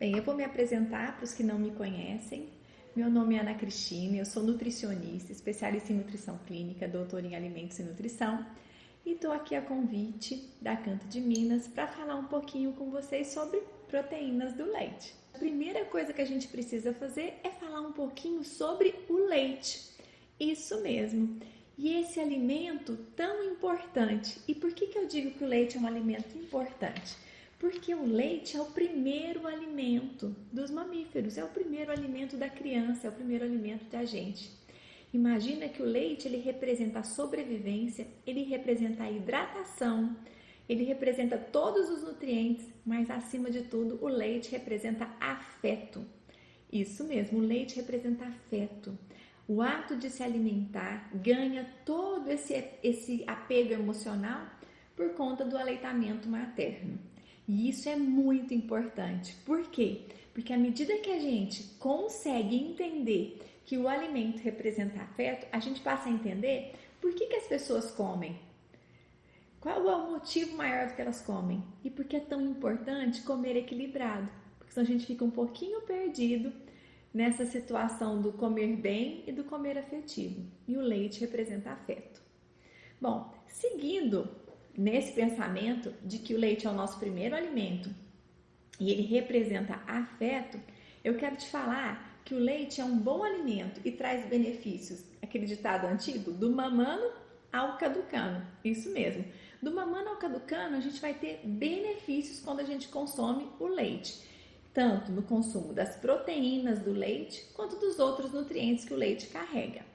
Bem, eu vou me apresentar para os que não me conhecem. Meu nome é Ana Cristina, eu sou nutricionista, especialista em nutrição clínica, doutora em alimentos e nutrição, e estou aqui a convite da Canto de Minas para falar um pouquinho com vocês sobre proteínas do leite. A primeira coisa que a gente precisa fazer é falar um pouquinho sobre o leite. Isso mesmo. E esse alimento tão importante. E por que eu digo que o leite é um alimento importante? Porque o leite é o primeiro alimento dos mamíferos, é o primeiro alimento da criança, é o primeiro alimento da gente. Imagina que o leite ele representa a sobrevivência, ele representa a hidratação, ele representa todos os nutrientes, mas acima de tudo o leite representa afeto. Isso mesmo, o leite representa afeto. O ato de se alimentar ganha todo esse apego emocional por conta do aleitamento materno. E isso é muito importante. Por quê? Porque à medida que a gente consegue entender que o alimento representa afeto, a gente passa a entender por que as pessoas comem. Qual é o motivo maior do que elas comem? E por que é tão importante comer equilibrado? Porque senão a gente fica um pouquinho perdido nessa situação do comer bem e do comer afetivo. E o leite representa afeto. Bom, seguindo nesse pensamento de que o leite é o nosso primeiro alimento e ele representa afeto, eu quero te falar que o leite é um bom alimento e traz benefícios, aquele ditado antigo, do mamano ao caducano. Isso mesmo. Do mamano ao caducano, a gente vai ter benefícios quando a gente consome o leite, tanto no consumo das proteínas do leite, quanto dos outros nutrientes que o leite carrega.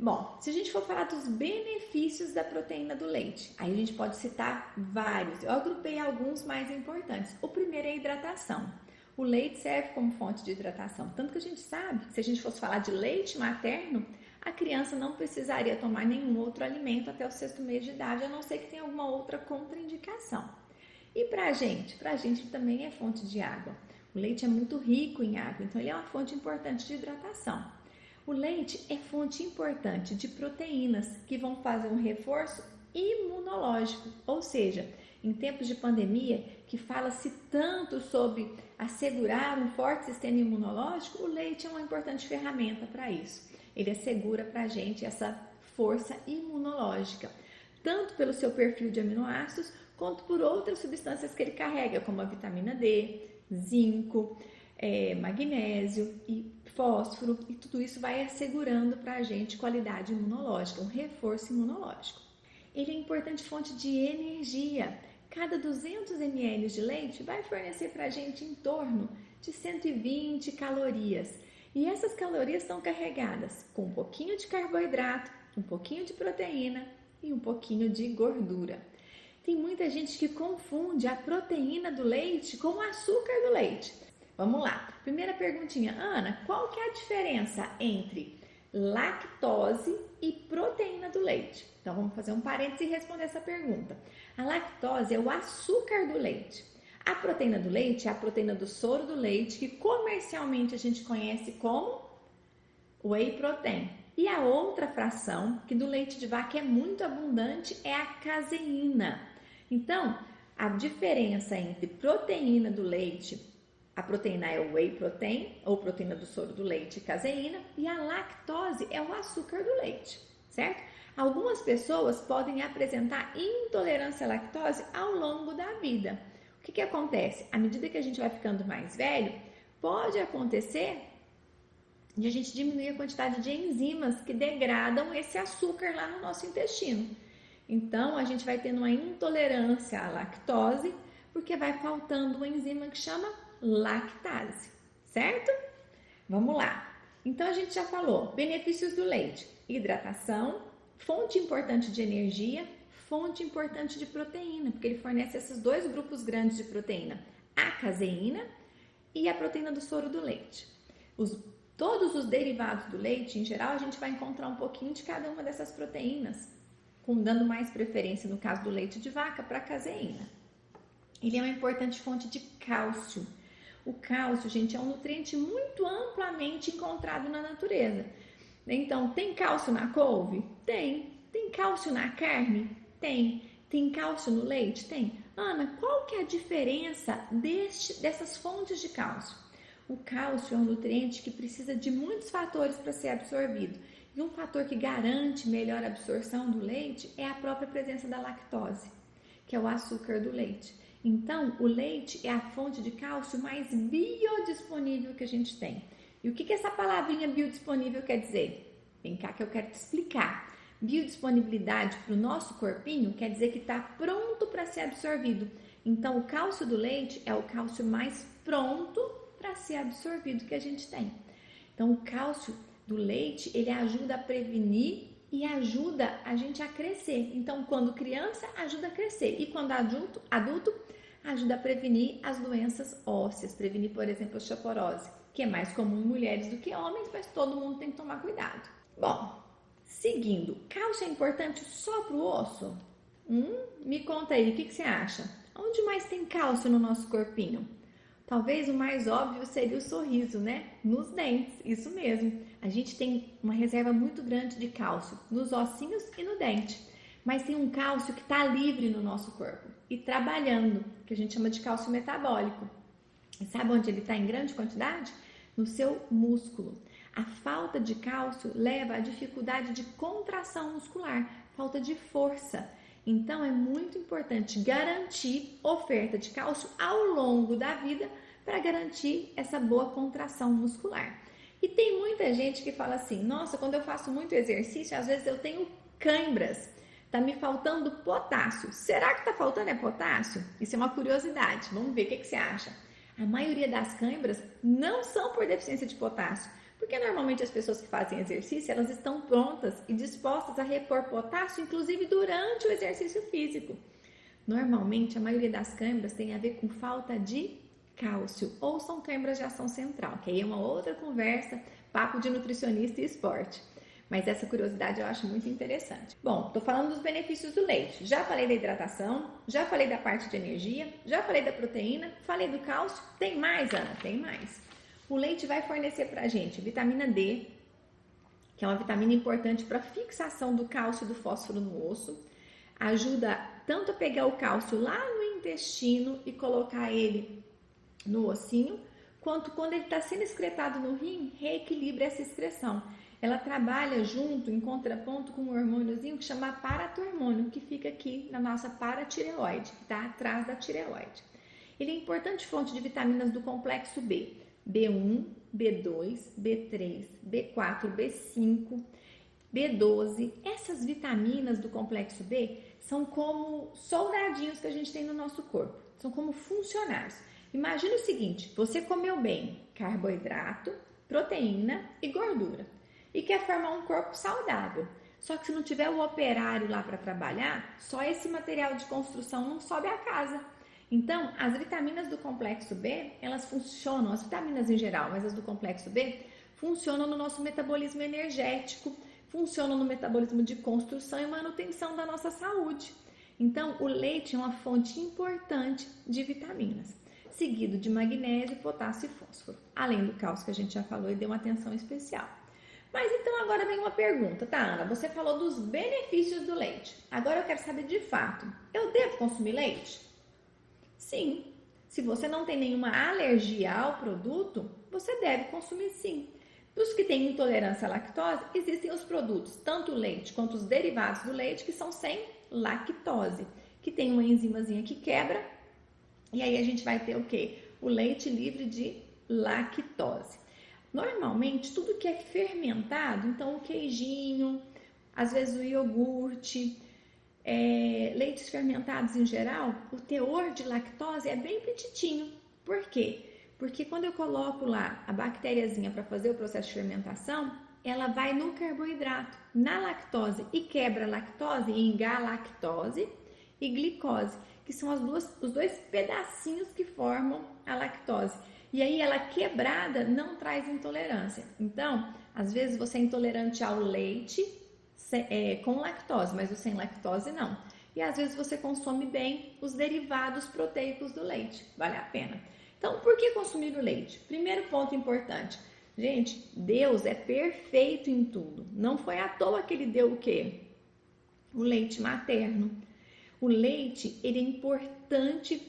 Bom, se a gente for falar dos benefícios da proteína do leite, aí a gente pode citar vários. Eu agrupei alguns mais importantes. O primeiro é a hidratação. O leite serve como fonte de hidratação. Tanto que a gente sabe que se a gente fosse falar de leite materno, a criança não precisaria tomar nenhum outro alimento até o 6º mês de idade, a não ser que tenha alguma outra contraindicação. E pra gente também é fonte de água. O leite é muito rico em água, então ele é uma fonte importante de hidratação. O leite é fonte importante de proteínas que vão fazer um reforço imunológico, ou seja, em tempos de pandemia, que fala-se tanto sobre assegurar um forte sistema imunológico, o leite é uma importante ferramenta para isso. Ele assegura para a gente essa força imunológica, tanto pelo seu perfil de aminoácidos, quanto por outras substâncias que ele carrega, como a vitamina D, zinco, magnésio e fósforo, e tudo isso vai assegurando para a gente qualidade imunológica, um reforço imunológico. Ele é importante fonte de energia. Cada 200 ml de leite vai fornecer para a gente em torno de 120 calorias. E essas calorias estão carregadas com um pouquinho de carboidrato, um pouquinho de proteína e um pouquinho de gordura. Tem muita gente que confunde a proteína do leite com o açúcar do leite. Vamos lá. Primeira perguntinha. Ana, qual que é a diferença entre lactose e proteína do leite? Então, vamos fazer um parênteses e responder essa pergunta. A lactose é o açúcar do leite. A proteína do leite é a proteína do soro do leite, que comercialmente a gente conhece como whey protein. E a outra fração, que do leite de vaca é muito abundante, é a caseína. Então, a diferença entre proteína do leite, a proteína é o whey protein, ou proteína do soro do leite e caseína, e a lactose é o açúcar do leite, certo? Algumas pessoas podem apresentar intolerância à lactose ao longo da vida. O que acontece? À medida que a gente vai ficando mais velho, pode acontecer de a gente diminuir a quantidade de enzimas que degradam esse açúcar lá no nosso intestino. Então, a gente vai tendo uma intolerância à lactose, porque vai faltando uma enzima que chama lactase, certo? Vamos lá. Então, a gente já falou, benefícios do leite: hidratação, fonte importante de energia, fonte importante de proteína, porque ele fornece esses dois grupos grandes de proteína, a caseína e a proteína do soro do leite. Todos os derivados do leite, em geral, a gente vai encontrar um pouquinho de cada uma dessas proteínas, dando mais preferência, no caso do leite de vaca, para a caseína. Ele é uma importante fonte de cálcio. O cálcio, gente, é um nutriente muito amplamente encontrado na natureza. Então, tem cálcio na couve? Tem. Tem cálcio na carne? Tem. Tem cálcio no leite? Tem. Ana, qual que é a diferença dessas fontes de cálcio? O cálcio é um nutriente que precisa de muitos fatores para ser absorvido. E um fator que garante melhor absorção do leite é a própria presença da lactose, que é o açúcar do leite. Então, o leite é a fonte de cálcio mais biodisponível que a gente tem. E o que essa palavrinha biodisponível quer dizer? Vem cá que eu quero te explicar. Biodisponibilidade para o nosso corpinho quer dizer que está pronto para ser absorvido. Então, o cálcio do leite é o cálcio mais pronto para ser absorvido que a gente tem. Então, o cálcio do leite, ele ajuda a prevenir e ajuda a gente a crescer. Então, quando criança, ajuda a crescer. E quando adulto ajuda a prevenir as doenças ósseas. Prevenir, por exemplo, a osteoporose, que é mais comum em mulheres do que homens, mas todo mundo tem que tomar cuidado. Bom, seguindo, cálcio é importante só para o osso? Me conta aí, o que você acha? Onde mais tem cálcio no nosso corpinho? Talvez o mais óbvio seria o sorriso, né? Nos dentes, isso mesmo. A gente tem uma reserva muito grande de cálcio nos ossinhos e no dente. Mas tem um cálcio que está livre no nosso corpo e trabalhando, que a gente chama de cálcio metabólico. E sabe onde ele está em grande quantidade? No seu músculo. A falta de cálcio leva à dificuldade de contração muscular, falta de força. Então, é muito importante garantir oferta de cálcio ao longo da vida para garantir essa boa contração muscular. E tem muita gente que fala assim, nossa, quando eu faço muito exercício, às vezes eu tenho câimbras, tá me faltando potássio. Será que tá faltando potássio? Isso é uma curiosidade, vamos ver o que você acha. A maioria das câimbras não são por deficiência de potássio, porque normalmente as pessoas que fazem exercício, elas estão prontas e dispostas a repor potássio, inclusive durante o exercício físico. Normalmente, a maioria das câimbras tem a ver com falta de cálcio, ou são câimbras de ação central, que aí é uma outra conversa, papo de nutricionista e esporte. Mas essa curiosidade eu acho muito interessante. Bom, estou falando dos benefícios do leite. Já falei da hidratação, já falei da parte de energia, já falei da proteína, falei do cálcio. Tem mais, Ana? Tem mais. O leite vai fornecer para a gente vitamina D, que é uma vitamina importante para a fixação do cálcio e do fósforo no osso. Ajuda tanto a pegar o cálcio lá no intestino e colocar ele no ossinho, quanto quando ele está sendo excretado no rim, reequilibra essa excreção. Ela trabalha junto, em contraponto com um hormôniozinho que chama paratormônio, que fica aqui na nossa paratireoide, que está atrás da tireoide. Ele é importante fonte de vitaminas do complexo B, B1, B2, B3, B4, B5, B12. Essas vitaminas do complexo B são como soldadinhos que a gente tem no nosso corpo, são como funcionários. Imagina o seguinte, você comeu bem carboidrato, proteína e gordura e quer formar um corpo saudável. Só que se não tiver o operário lá para trabalhar, só esse material de construção não sobe a casa. Então, as vitaminas do complexo B, elas funcionam, as vitaminas em geral, mas as do complexo B, funcionam no nosso metabolismo energético, funcionam no metabolismo de construção e manutenção da nossa saúde. Então, o leite é uma fonte importante de vitaminas, seguido de magnésio, potássio e fósforo, além do cálcio que a gente já falou e deu uma atenção especial. Mas então agora vem uma pergunta, tá, Ana? Você falou dos benefícios do leite. Agora eu quero saber de fato, eu devo consumir leite? Sim. Se você não tem nenhuma alergia ao produto, você deve consumir sim. Dos que têm intolerância à lactose, existem os produtos, tanto o leite quanto os derivados do leite, que são sem lactose, que tem uma enzimazinha que quebra, e aí a gente vai ter o quê? O leite livre de lactose. Normalmente, tudo que é fermentado, então o queijinho, às vezes o iogurte, leites fermentados em geral, o teor de lactose é bem petitinho. Por quê? Porque quando eu coloco lá a bactériazinha para fazer o processo de fermentação, ela vai no carboidrato, na lactose, e quebra a lactose em galactose e glicose, que são os dois pedacinhos que formam a lactose. E aí ela quebrada não traz intolerância. Então, às vezes você é intolerante ao leite com lactose, mas o sem lactose não. E às vezes você consome bem os derivados proteicos do leite. Vale a pena. Então, por que consumir o leite? Primeiro ponto importante. Gente, Deus é perfeito em tudo. Não foi à toa que ele deu o quê? O leite materno. O leite, ele é importante importante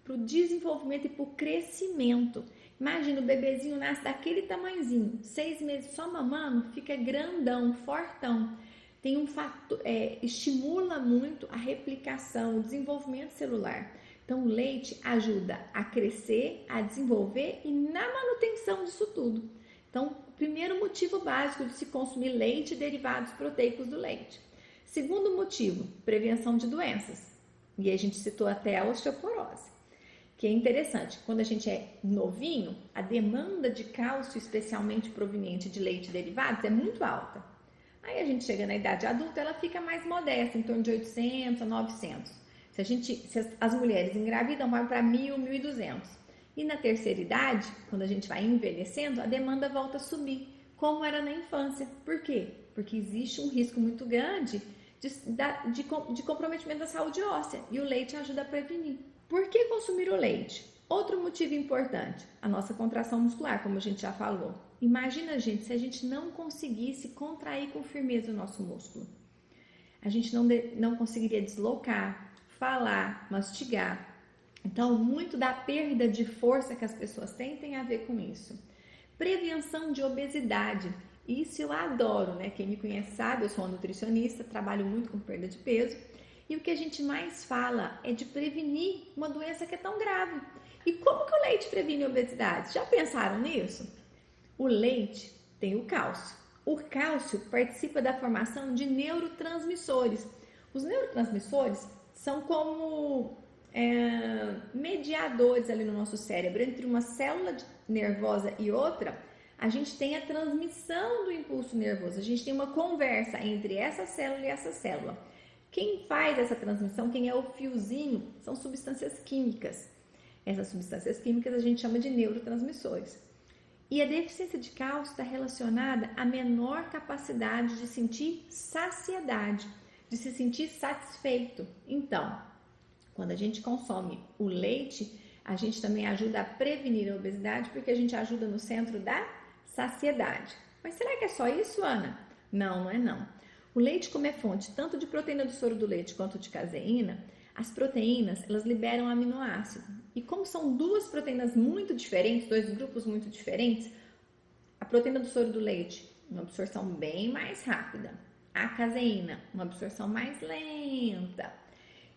para o desenvolvimento e para o crescimento. Imagina, o bebezinho nasce daquele tamanhozinho, 6 meses só mamando, fica grandão, fortão. Tem um fator, estimula muito a replicação, o desenvolvimento celular. Então, o leite ajuda a crescer, a desenvolver e na manutenção disso tudo. Então, o primeiro motivo básico de se consumir leite e derivados proteicos do leite. Segundo motivo, prevenção de doenças. E a gente citou até a osteoporose, que é interessante. Quando a gente é novinho, a demanda de cálcio, especialmente proveniente de leite e derivados, é muito alta. Aí a gente chega na idade adulta, ela fica mais modesta, em torno de 800 a 900. Se as mulheres engravidam, vai para 1.000, 1.200. E na terceira idade, quando a gente vai envelhecendo, a demanda volta a subir, como era na infância. Por quê? Porque existe um risco muito grande de comprometimento da saúde óssea e o leite ajuda a prevenir. Por que consumir o leite? Outro motivo importante, a nossa contração muscular, como a gente já falou. Imagina, gente, se a gente não conseguisse contrair com firmeza o nosso músculo. A gente não conseguiria deslocar, falar, mastigar. Então, muito da perda de força que as pessoas têm tem a ver com isso. Prevenção de obesidade. Isso eu adoro, né? Quem me conhece sabe, eu sou uma nutricionista, trabalho muito com perda de peso. E o que a gente mais fala é de prevenir uma doença que é tão grave. E como que o leite previne a obesidade? Já pensaram nisso? O leite tem o cálcio. O cálcio participa da formação de neurotransmissores. Os neurotransmissores são como mediadores ali no nosso cérebro. Entre uma célula nervosa e outra, a gente tem a transmissão do impulso nervoso. A gente tem uma conversa entre essa célula e essa célula. Quem faz essa transmissão, quem é o fiozinho, são substâncias químicas. Essas substâncias químicas a gente chama de neurotransmissores. E a deficiência de cálcio está relacionada à menor capacidade de sentir saciedade, de se sentir satisfeito. Então, quando a gente consome o leite, a gente também ajuda a prevenir a obesidade, porque a gente ajuda no centro da saciedade. Mas será que é só isso, Ana? Não, não é não. O leite, como é fonte tanto de proteína do soro do leite quanto de caseína, as proteínas, elas liberam aminoácido. E como são duas proteínas muito diferentes, dois grupos muito diferentes, a proteína do soro do leite, uma absorção bem mais rápida. A caseína, uma absorção mais lenta.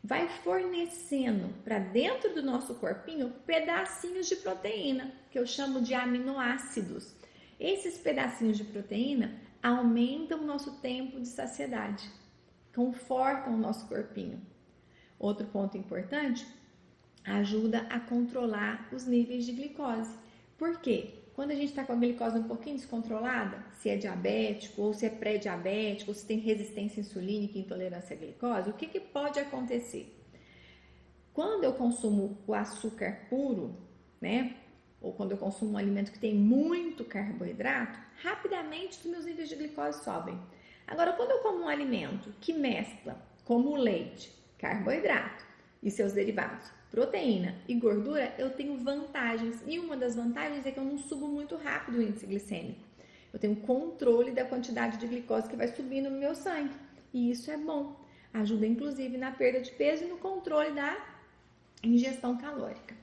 Vai fornecendo para dentro do nosso corpinho pedacinhos de proteína, que eu chamo de aminoácidos. Esses pedacinhos de proteína aumentam o nosso tempo de saciedade, confortam o nosso corpinho. Outro ponto importante, ajuda a controlar os níveis de glicose. Por quê? Quando a gente está com a glicose um pouquinho descontrolada, se é diabético ou se é pré-diabético, ou se tem resistência insulínica e intolerância à glicose, o que pode acontecer? Quando eu consumo o açúcar puro, né? Ou quando eu consumo um alimento que tem muito carboidrato, rapidamente os meus níveis de glicose sobem. Agora, quando eu como um alimento que mescla, como o leite, carboidrato e seus derivados, proteína e gordura, eu tenho vantagens. E uma das vantagens é que eu não subo muito rápido o índice glicêmico. Eu tenho controle da quantidade de glicose que vai subindo no meu sangue. E isso é bom. Ajuda, inclusive, na perda de peso e no controle da ingestão calórica.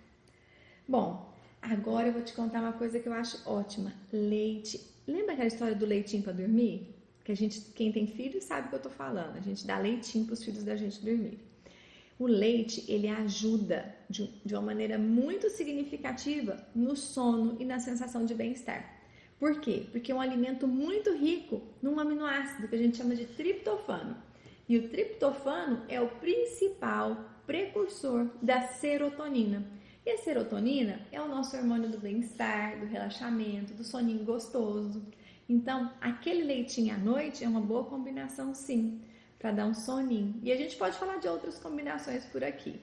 Bom, agora eu vou te contar uma coisa que eu acho ótima. Leite. Lembra aquela história do leitinho para dormir? Que quem tem filho sabe o que eu tô falando. A gente dá leitinho para os filhos da gente dormir. O leite, ele ajuda de uma maneira muito significativa no sono e na sensação de bem-estar. Por quê? Porque é um alimento muito rico num aminoácido que a gente chama de triptofano. E o triptofano é o principal precursor da serotonina. E a serotonina é o nosso hormônio do bem-estar, do relaxamento, do soninho gostoso. Então, aquele leitinho à noite é uma boa combinação, sim, para dar um soninho. E a gente pode falar de outras combinações por aqui.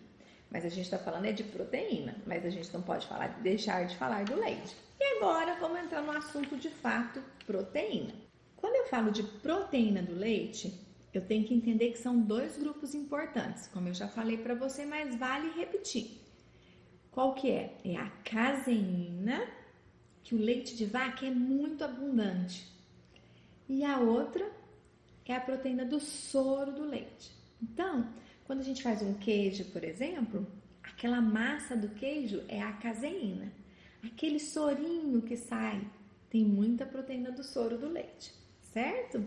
Mas a gente está falando de proteína, mas a gente não pode deixar de falar do leite. E agora vamos entrar no assunto de fato, proteína. Quando eu falo de proteína do leite, eu tenho que entender que são dois grupos importantes, como eu já falei para você, mas vale repetir. Qual que é? É a caseína, que o leite de vaca é muito abundante. E a outra é a proteína do soro do leite. Então, quando a gente faz um queijo, por exemplo, aquela massa do queijo é a caseína. Aquele sorinho que sai tem muita proteína do soro do leite, certo?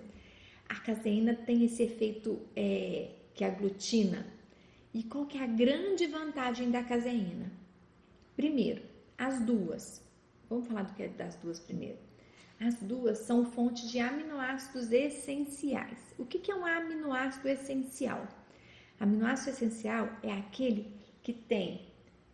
A caseína tem esse efeito que aglutina. E qual que é a grande vantagem da caseína? Primeiro, as duas. Vamos falar do que é das duas primeiro. As duas são fontes de aminoácidos essenciais. O que é um aminoácido essencial? Aminoácido essencial é aquele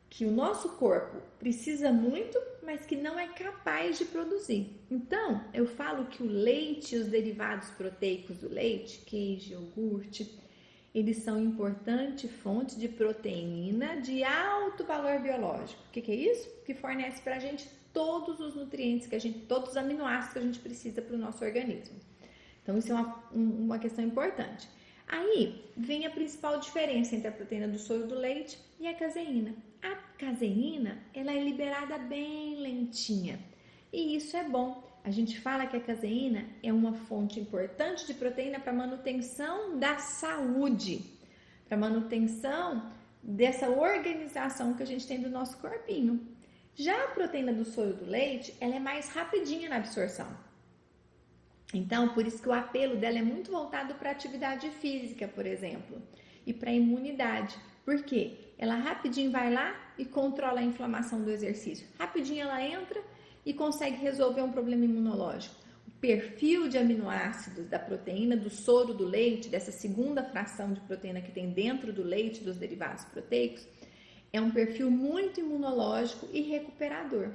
que o nosso corpo precisa muito, mas que não é capaz de produzir. Então, eu falo que o leite e os derivados proteicos do leite, queijo, iogurte, eles são importante fonte de proteína de alto valor biológico. O que é isso? Que fornece para a gente todos os nutrientes todos os aminoácidos que a gente precisa para o nosso organismo. Então, isso é uma questão importante. Aí vem a principal diferença entre a proteína do soro do leite e a caseína. A caseína, ela é liberada bem lentinha. E isso é bom. A gente fala que a caseína é uma fonte importante de proteína para manutenção da saúde, para manutenção dessa organização que a gente tem do nosso corpinho. Já a proteína do soro do leite, ela é mais rapidinha na absorção. Então, por isso que o apelo dela é muito voltado para a atividade física, por exemplo, e para a imunidade. Por quê? Ela rapidinho vai lá e controla a inflamação do exercício. Rapidinho ela entra e consegue resolver um problema imunológico. O perfil de aminoácidos da proteína do soro do leite, dessa segunda fração de proteína que tem dentro do leite dos derivados proteicos, é um perfil muito imunológico e recuperador.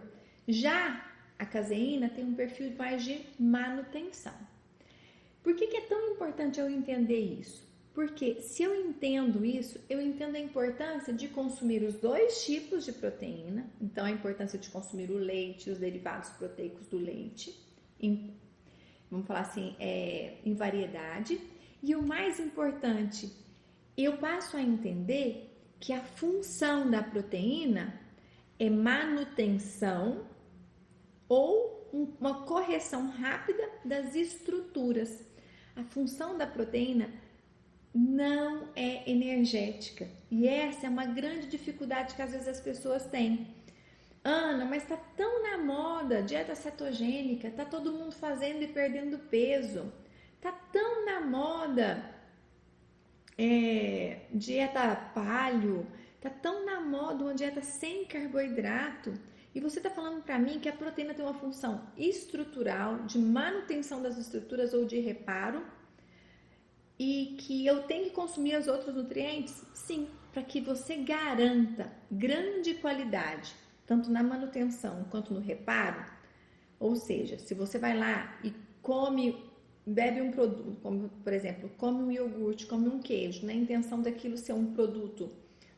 Já a caseína tem um perfil mais de manutenção. Por que é tão importante eu entender isso? Porque se eu entendo isso, eu entendo a importância de consumir os dois tipos de proteína. Então, a importância de consumir o leite e os derivados proteicos do leite, vamos falar assim, em variedade. E o mais importante, eu passo a entender que a função da proteína é manutenção ou uma correção rápida das estruturas. A função da proteína não é energética. E essa é uma grande dificuldade que às vezes as pessoas têm. Ana, mas tá tão na moda dieta cetogênica, tá todo mundo fazendo e perdendo peso. Tá tão na moda dieta paleo, tá tão na moda uma dieta sem carboidrato. E você está falando para mim que a proteína tem uma função estrutural, de manutenção das estruturas ou de reparo, e que eu tenho que consumir os outros nutrientes? Sim, para que você garanta grande qualidade, tanto na manutenção quanto no reparo. Ou seja, se você vai lá e bebe um produto, como por exemplo, come um iogurte, come um queijo, na intenção daquilo ser um produto,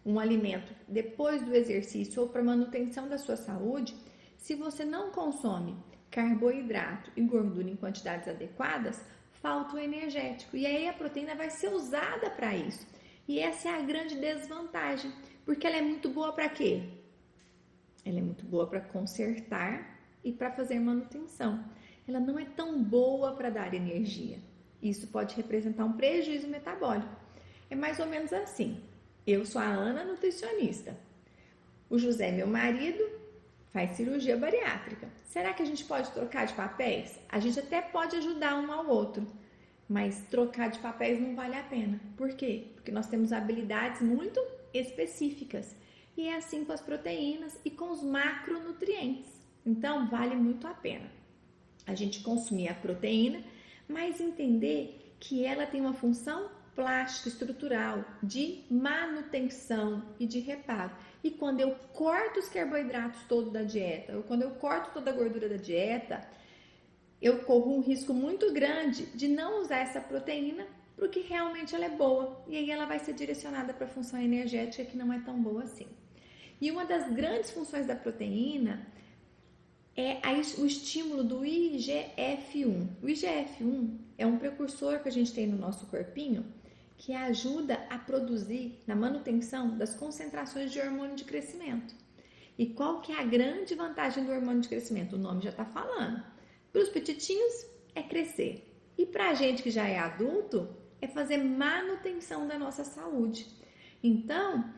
um alimento depois do exercício ou para manutenção da sua saúde, se você não consome carboidrato e gordura em quantidades adequadas, falta o energético. E aí a proteína vai ser usada para isso. E essa é a grande desvantagem, porque ela é muito boa para quê? Ela é muito boa para consertar e para fazer manutenção. Ela não é tão boa para dar energia. Isso pode representar um prejuízo metabólico. É mais ou menos assim. Eu sou a Ana, nutricionista. O José, meu marido, faz cirurgia bariátrica. Será que a gente pode trocar de papéis? A gente até pode ajudar um ao outro, mas trocar de papéis não vale a pena. Por quê? Porque nós temos habilidades muito específicas. E é assim com as proteínas e com os macronutrientes. Então, vale muito a pena a gente consumir a proteína, mas entender que ela tem uma função plástica, estrutural, de manutenção e de reparo. E quando eu corto os carboidratos todos da dieta, ou quando eu corto toda a gordura da dieta, eu corro um risco muito grande de não usar essa proteína porque realmente ela é boa. E aí ela vai ser direcionada para a função energética que não é tão boa assim. E uma das grandes funções da proteína é o estímulo do IGF-1. O IGF-1 é um precursor que a gente tem no nosso corpinho que ajuda a produzir, na manutenção das concentrações de hormônio de crescimento. E qual que é a grande vantagem do hormônio de crescimento? O nome já está falando. Para os petitinhos é crescer. E para a gente que já é adulto, é fazer manutenção da nossa saúde. Então,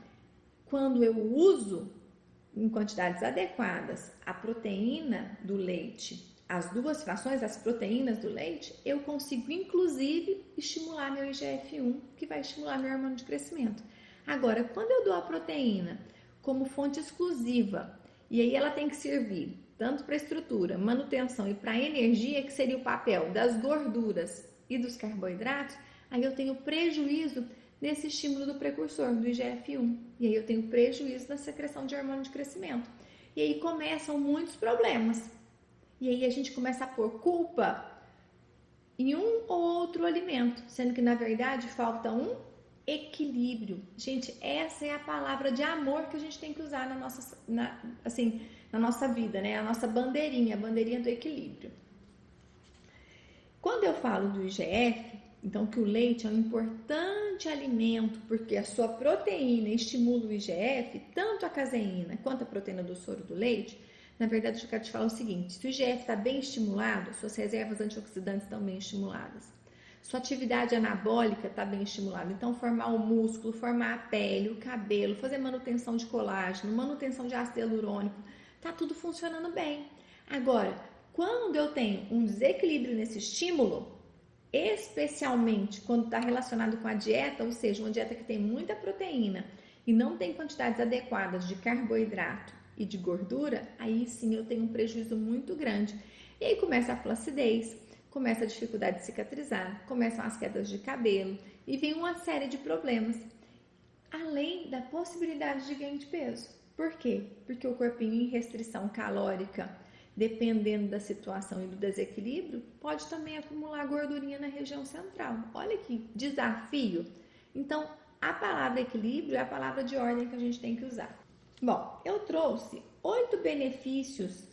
quando eu uso em quantidades adequadas a proteína do leite, as duas frações, as proteínas do leite, eu consigo inclusive estimular meu IGF-1, que vai estimular meu hormônio de crescimento. Agora, quando eu dou a proteína como fonte exclusiva, e aí ela tem que servir tanto para estrutura, manutenção e para energia, que seria o papel das gorduras e dos carboidratos, aí eu tenho prejuízo nesse estímulo do precursor, do IGF-1. E aí eu tenho prejuízo na secreção de hormônio de crescimento. E aí começam muitos problemas. E aí a gente começa a pôr culpa em um ou outro alimento, sendo que na verdade falta um equilíbrio. Gente, essa é a palavra de amor que a gente tem que usar na nossa vida, né? A nossa bandeirinha, a bandeirinha do equilíbrio. Quando eu falo do IGF, então que o leite é um importante alimento, porque a sua proteína estimula o IGF, tanto a caseína quanto a proteína do soro do leite. Na verdade, eu quero te falar o seguinte: se o IGF está bem estimulado, suas reservas antioxidantes estão bem estimuladas. Sua atividade anabólica está bem estimulada. Então, formar o músculo, formar a pele, o cabelo, fazer manutenção de colágeno, manutenção de ácido hialurônico, está tudo funcionando bem. Agora, quando eu tenho um desequilíbrio nesse estímulo, especialmente quando está relacionado com a dieta, ou seja, uma dieta que tem muita proteína e não tem quantidades adequadas de carboidrato e de gordura, aí sim eu tenho um prejuízo muito grande. E aí começa a flacidez, começa a dificuldade de cicatrizar, começam as quedas de cabelo e vem uma série de problemas, além da possibilidade de ganho de peso. Por quê? Porque o corpinho em restrição calórica, dependendo da situação e do desequilíbrio, pode também acumular gordurinha na região central. Olha que desafio! Então, a palavra equilíbrio é a palavra de ordem que a gente tem que usar. Bom, eu trouxe 8 benefícios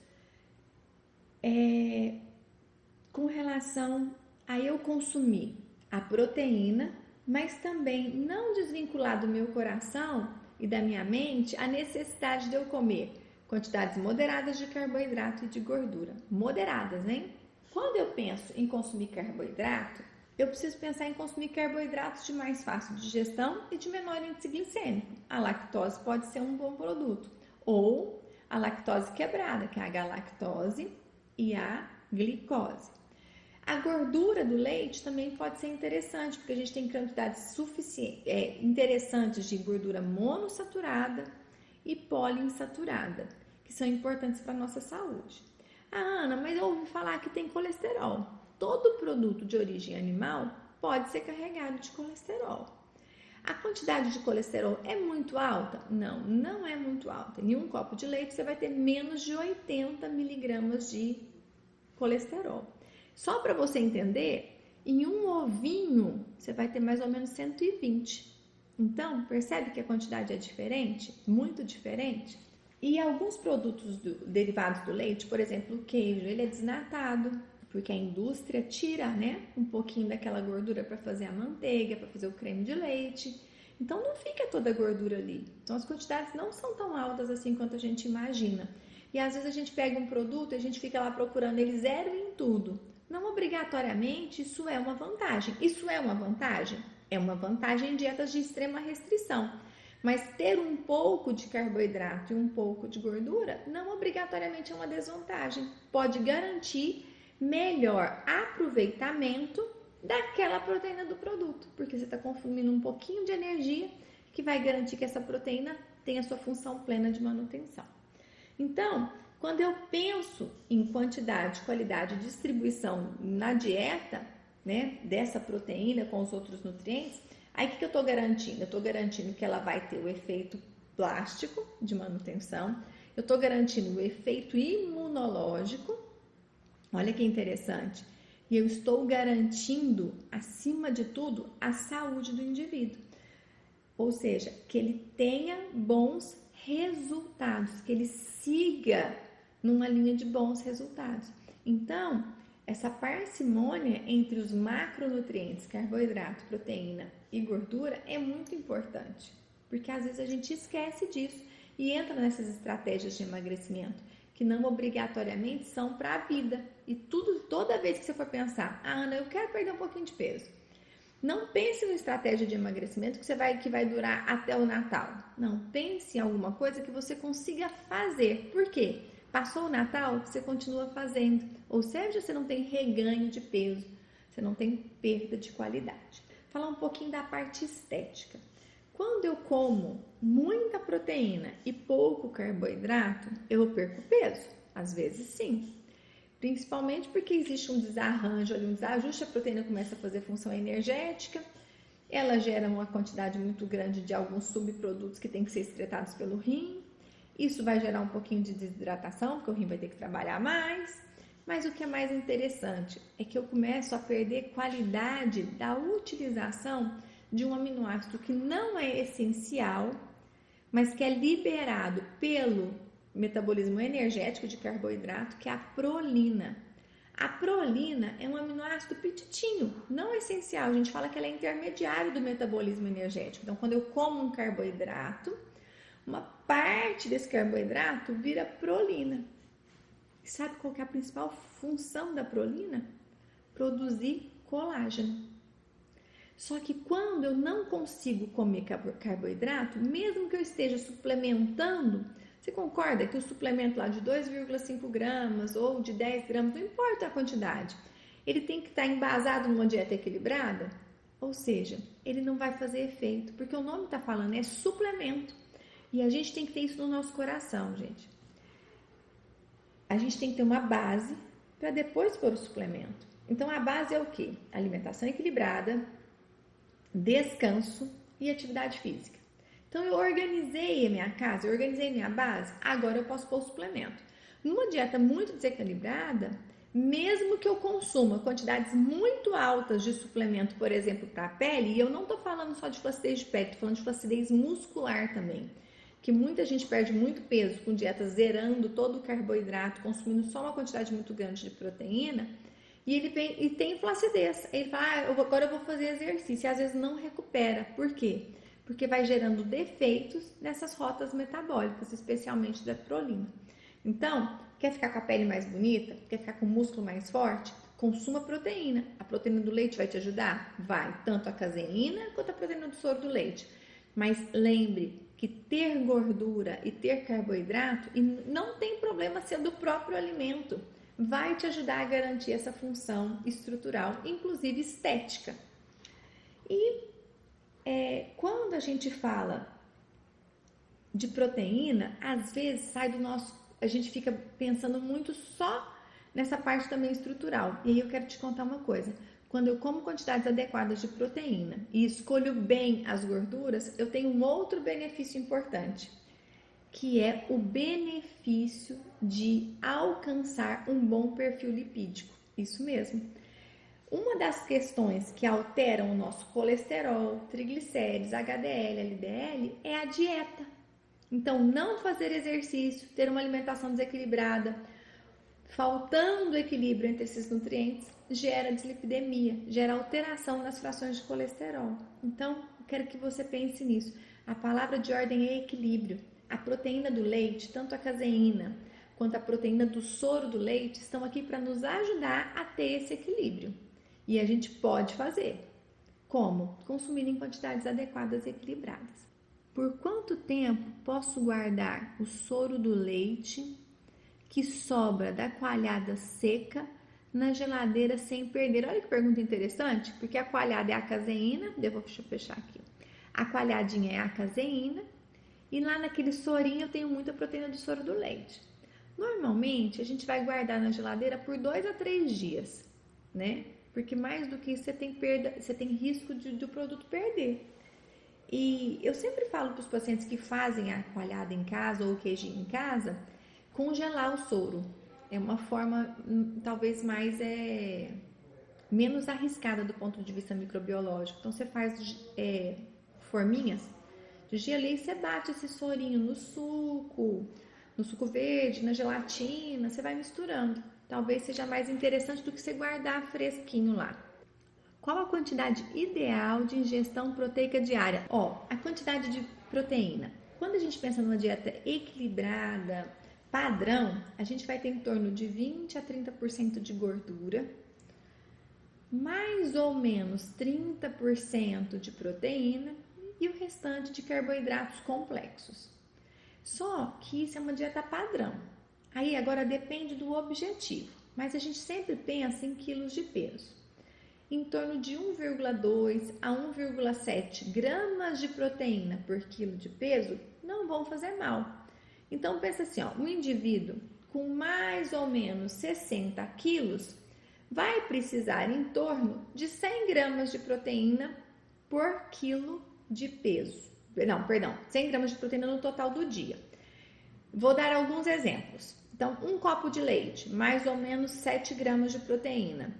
com relação a eu consumir a proteína, mas também não desvincular do meu coração e da minha mente a necessidade de eu comer quantidades moderadas de carboidrato e de gordura. Moderadas, hein? Quando eu penso em consumir carboidrato, eu preciso pensar em consumir carboidratos de mais fácil digestão e de menor índice glicêmico. A lactose pode ser um bom produto. Ou a lactose quebrada, que é a galactose e a glicose. A gordura do leite também pode ser interessante, porque a gente tem quantidades interessantes de gordura monossaturada e poliinsaturada, que são importantes para a nossa saúde. Ah, Ana, mas eu ouvi falar que tem colesterol. Todo produto de origem animal pode ser carregado de colesterol. A quantidade de colesterol é muito alta? Não, não é muito alta. Em um copo de leite você vai ter menos de 80 miligramas de colesterol. Só para você entender, em um ovinho você vai ter mais ou menos 120. Então, percebe que a quantidade é diferente? Muito diferente? E alguns produtos derivados do leite, por exemplo, o queijo, ele é desnatado, porque a indústria tira, um pouquinho daquela gordura para fazer a manteiga, para fazer o creme de leite. Então, não fica toda a gordura ali. Então, as quantidades não são tão altas assim quanto a gente imagina. E às vezes a gente pega um produto e a gente fica lá procurando ele zero em tudo. Não obrigatoriamente isso é uma vantagem. Isso é uma vantagem? É uma vantagem em dietas de extrema restrição. Mas ter um pouco de carboidrato e um pouco de gordura não obrigatoriamente é uma desvantagem. Pode garantir melhor aproveitamento daquela proteína do produto, porque você está consumindo um pouquinho de energia que vai garantir que essa proteína tenha sua função plena de manutenção. Então, quando eu penso em quantidade, qualidade e distribuição na dieta, dessa proteína com os outros nutrientes, aí o que eu estou garantindo? Eu estou garantindo que ela vai ter o efeito plástico de manutenção, eu estou garantindo o efeito imunológico, olha que interessante, e eu estou garantindo, acima de tudo, a saúde do indivíduo. Ou seja, que ele tenha bons resultados, que ele siga numa linha de bons resultados. Então, essa parcimônia entre os macronutrientes, carboidrato, proteína e gordura é muito importante, porque às vezes a gente esquece disso e entra nessas estratégias de emagrecimento que não obrigatoriamente são para a vida. E toda vez que você for pensar, Ana, eu quero perder um pouquinho de peso, Não pense numa estratégia de emagrecimento que vai durar até o Natal. Não, pense em alguma coisa que você consiga fazer. Por quê? Passou o Natal, você continua fazendo. Ou seja, você não tem reganho de peso, você não tem perda de qualidade. Falar um pouquinho da parte estética. Quando eu como muita proteína e pouco carboidrato, eu perco peso. Às vezes sim. Principalmente porque existe um desarranjo ali, um desajuste, a proteína começa a fazer função energética, ela gera uma quantidade muito grande de alguns subprodutos que tem que ser excretados pelo rim. Isso vai gerar um pouquinho de desidratação, porque o rim vai ter que trabalhar mais. Mas o que é mais interessante é que eu começo a perder qualidade da utilização de um aminoácido que não é essencial, mas que é liberado pelo metabolismo energético de carboidrato, que é a prolina. A prolina é um aminoácido petitinho, não essencial. A gente fala que ela é intermediário do metabolismo energético. Então, quando eu como um carboidrato, uma parte desse carboidrato vira prolina. E sabe qual que é a principal função da prolina? Produzir colágeno. Só que quando eu não consigo comer carboidrato, mesmo que eu esteja suplementando, você concorda que o suplemento lá de 2,5 gramas ou de 10 gramas, não importa a quantidade, ele tem que estar embasado numa dieta equilibrada? Ou seja, ele não vai fazer efeito, porque o nome está falando é suplemento. E a gente tem que ter isso no nosso coração, gente. A gente tem que ter uma base para depois pôr o suplemento. Então a base é o quê? Alimentação equilibrada, descanso e atividade física. Então eu organizei a minha casa, eu organizei a minha base, agora eu posso pôr o suplemento. Numa dieta muito desequilibrada, mesmo que eu consuma quantidades muito altas de suplemento, por exemplo, para a pele, e eu não estou falando só de flacidez de pele, estou falando de flacidez muscular também, que muita gente perde muito peso com dieta zerando todo o carboidrato, consumindo só uma quantidade muito grande de proteína, e tem flacidez. Ele fala, agora eu vou fazer exercício, e às vezes não recupera. Por quê? Porque vai gerando defeitos nessas rotas metabólicas, especialmente da prolina. Então, quer ficar com a pele mais bonita? Quer ficar com o músculo mais forte? Consuma proteína. A proteína do leite vai te ajudar? Vai, tanto a caseína quanto a proteína do soro do leite. Mas lembre que ter gordura e ter carboidrato, e não tem problema ser do próprio alimento, vai te ajudar a garantir essa função estrutural, inclusive estética. E quando a gente fala de proteína, às vezes sai do nosso... A gente fica pensando muito só nessa parte também estrutural. E aí eu quero te contar uma coisa. Quando eu como quantidades adequadas de proteína e escolho bem as gorduras, eu tenho um outro benefício importante, que é o benefício de alcançar um bom perfil lipídico. Isso mesmo. Uma das questões que alteram o nosso colesterol, triglicéridos, HDL, LDL é a dieta. Então, não fazer exercício, ter uma alimentação desequilibrada, faltando equilíbrio entre esses nutrientes, gera dislipidemia, gera alteração nas frações de colesterol. Então, eu quero que você pense nisso. A palavra de ordem é equilíbrio. A proteína do leite, tanto a caseína quanto a proteína do soro do leite, estão aqui para nos ajudar a ter esse equilíbrio. E a gente pode fazer. Como? Consumindo em quantidades adequadas e equilibradas. Por quanto tempo posso guardar o soro do leite que sobra da coalhada seca na geladeira sem perder? Olha que pergunta interessante, porque a coalhada é a caseína, vou fechar aqui. A coalhadinha é a caseína e lá naquele sorinho eu tenho muita proteína do soro do leite. Normalmente a gente vai guardar na geladeira por 2 a 3 dias, né? Porque mais do que isso você tem risco do produto perder. E eu sempre falo para os pacientes que fazem a coalhada em casa ou o queijinho em casa, congelar o soro. É uma forma talvez menos arriscada do ponto de vista microbiológico. Então você faz forminhas de gelo e você bate esse sorinho no suco verde, na gelatina, você vai misturando. Talvez seja mais interessante do que você guardar fresquinho lá. Qual a quantidade ideal de ingestão proteica diária? A quantidade de proteína. Quando a gente pensa numa dieta equilibrada, padrão, a gente vai ter em torno de 20 a 30% de gordura, mais ou menos 30% de proteína e o restante de carboidratos complexos. Só que isso é uma dieta padrão. Aí agora depende do objetivo, mas a gente sempre pensa em quilos de peso. Em torno de 1,2 a 1,7 gramas de proteína por quilo de peso não vão fazer mal. Então pensa assim, um indivíduo com mais ou menos 60 quilos vai precisar em torno de 100 gramas de proteína por quilo de peso. Não, perdão, 100 gramas de proteína no total do dia. Vou dar alguns exemplos. Então, um copo de leite, mais ou menos 7 gramas de proteína.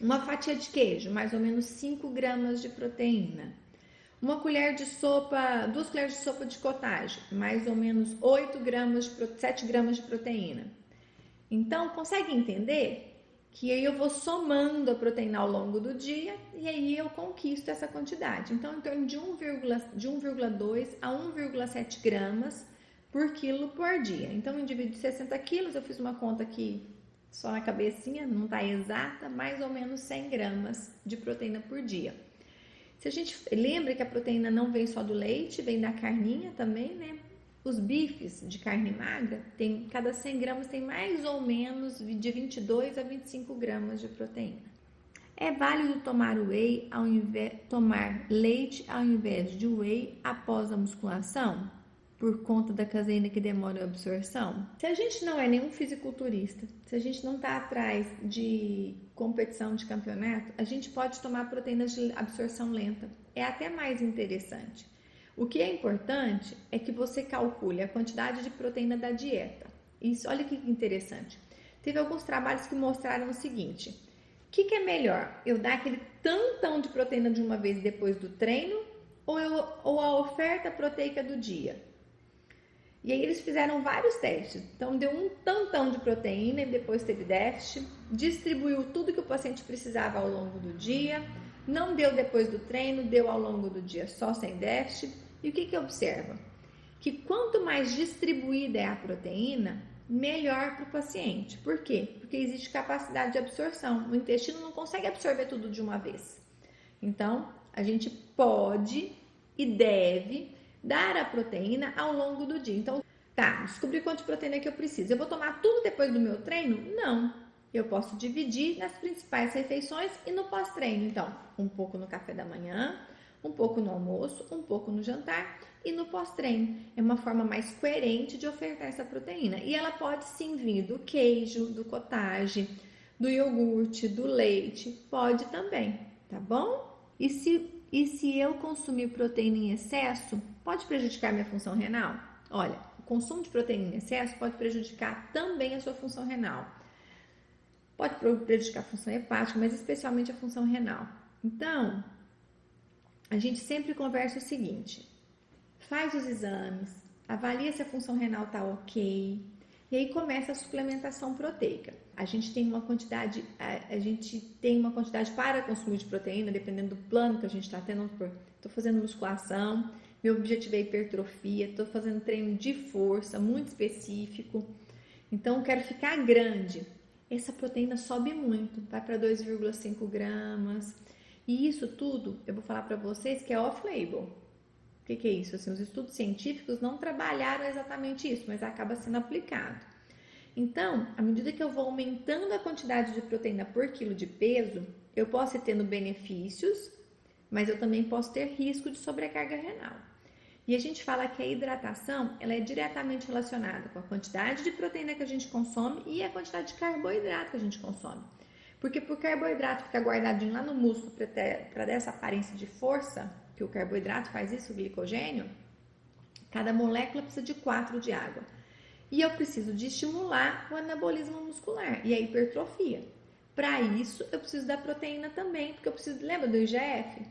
Uma fatia de queijo, mais ou menos 5 gramas de proteína. Uma colher de sopa, 2 colheres de sopa de cottage, mais ou menos 7 gramas de proteína. Então, consegue entender que aí eu vou somando a proteína ao longo do dia e aí eu conquisto essa quantidade. Então, em torno de 1,2 a 1,7 gramas por quilo por dia. Então, um indivíduo de 60 quilos, eu fiz uma conta aqui só na cabecinha, não está exata, mais ou menos 100 gramas de proteína por dia. Se a gente lembra que a proteína não vem só do leite, vem da carninha também, né? Os bifes de carne magra, cada 100 gramas tem mais ou menos de 22 a 25 gramas de proteína. É válido tomar tomar leite ao invés de whey após a musculação? Por conta da caseína que demora a absorção? Se a gente não é nenhum fisiculturista, se a gente não está atrás de competição de campeonato, a gente pode tomar proteínas de absorção lenta. É até mais interessante. O que é importante é que você calcule a quantidade de proteína da dieta. Isso, olha que interessante. Teve alguns trabalhos que mostraram o seguinte: o que é melhor? Eu dar aquele tantão de proteína de uma vez depois do treino ou a oferta proteica do dia? E aí eles fizeram vários testes. Então deu um tantão de proteína e depois teve déficit, distribuiu tudo que o paciente precisava ao longo do dia, não deu depois do treino, deu ao longo do dia só sem déficit. E o que observa? Que quanto mais distribuída é a proteína, melhor para o paciente. Por quê? Porque existe capacidade de absorção. O intestino não consegue absorver tudo de uma vez. Então, a gente pode e deve dar a proteína ao longo do dia. Então, descobri quanto de proteína que eu preciso. Eu vou tomar tudo depois do meu treino? Não. Eu posso dividir nas principais refeições e no pós-treino. Então, um pouco no café da manhã, um pouco no almoço, um pouco no jantar e no pós-treino. É uma forma mais coerente de ofertar essa proteína. E ela pode sim vir do queijo, do cottage, do iogurte, do leite. Pode também, tá bom? E se eu consumir proteína em excesso, pode prejudicar minha função renal? Olha, o consumo de proteína em excesso pode prejudicar também a sua função renal. Pode prejudicar a função hepática, mas especialmente a função renal. Então, a gente sempre conversa o seguinte: faz os exames, avalia se a função renal está ok, e aí começa a suplementação proteica. A gente tem uma quantidade para consumir de proteína, dependendo do plano que a gente está tendo. Estou fazendo musculação, meu objetivo é hipertrofia, estou fazendo treino de força muito específico, então quero ficar grande. Essa proteína sobe muito, vai para 2,5 gramas. E isso tudo, eu vou falar para vocês que é off-label. O que é isso? Assim, os estudos científicos não trabalharam exatamente isso, mas acaba sendo aplicado. Então, à medida que eu vou aumentando a quantidade de proteína por quilo de peso, eu posso ir tendo benefícios, mas eu também posso ter risco de sobrecarga renal. E a gente fala que a hidratação, ela é diretamente relacionada com a quantidade de proteína que a gente consome e a quantidade de carboidrato que a gente consome. Porque por carboidrato ficar guardadinho lá no músculo para dar essa aparência de força, que o carboidrato faz isso, o glicogênio, cada molécula precisa de 4 de água. E eu preciso de estimular o anabolismo muscular e a hipertrofia. Para isso, eu preciso da proteína também, porque eu preciso, lembra do IGF?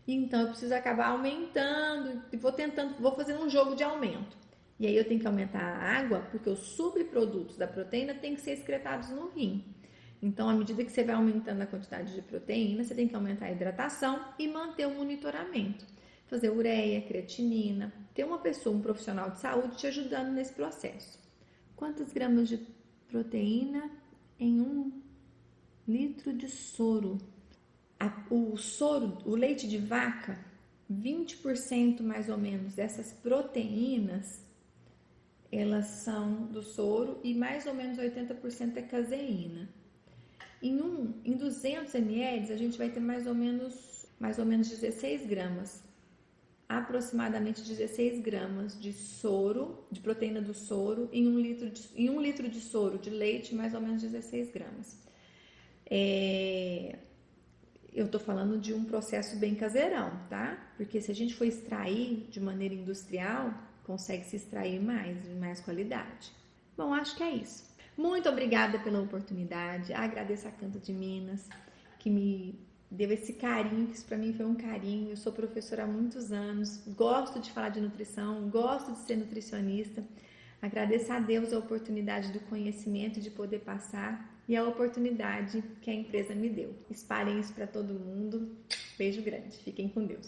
Então, eu preciso acabar aumentando e vou fazendo um jogo de aumento. E aí, eu tenho que aumentar a água, porque os subprodutos da proteína têm que ser excretados no rim. Então, à medida que você vai aumentando a quantidade de proteína, você tem que aumentar a hidratação e manter o monitoramento. Fazer ureia, creatinina, ter uma pessoa, um profissional de saúde te ajudando nesse processo. Quantos gramas de proteína em litro de soro. O soro, o leite de vaca, 20% mais ou menos dessas proteínas, elas são do soro e mais ou menos 80% é caseína. Em 200 ml, a gente vai ter mais ou menos 16 gramas, aproximadamente 16 gramas de soro, de proteína do soro, em um litro de soro de leite, mais ou menos 16 gramas. Eu tô falando de um processo bem caseirão, tá? Porque se a gente for extrair de maneira industrial, consegue se extrair mais, de mais qualidade. Bom, acho que é isso. Muito obrigada pela oportunidade. Agradeço a Canto de Minas, que me deu esse carinho, que isso para mim foi um carinho. Eu sou professora há muitos anos, gosto de falar de nutrição, gosto de ser nutricionista. Agradeço a Deus a oportunidade do conhecimento de poder passar e a oportunidade que a empresa me deu. Espalhem isso para todo mundo. Beijo grande. Fiquem com Deus.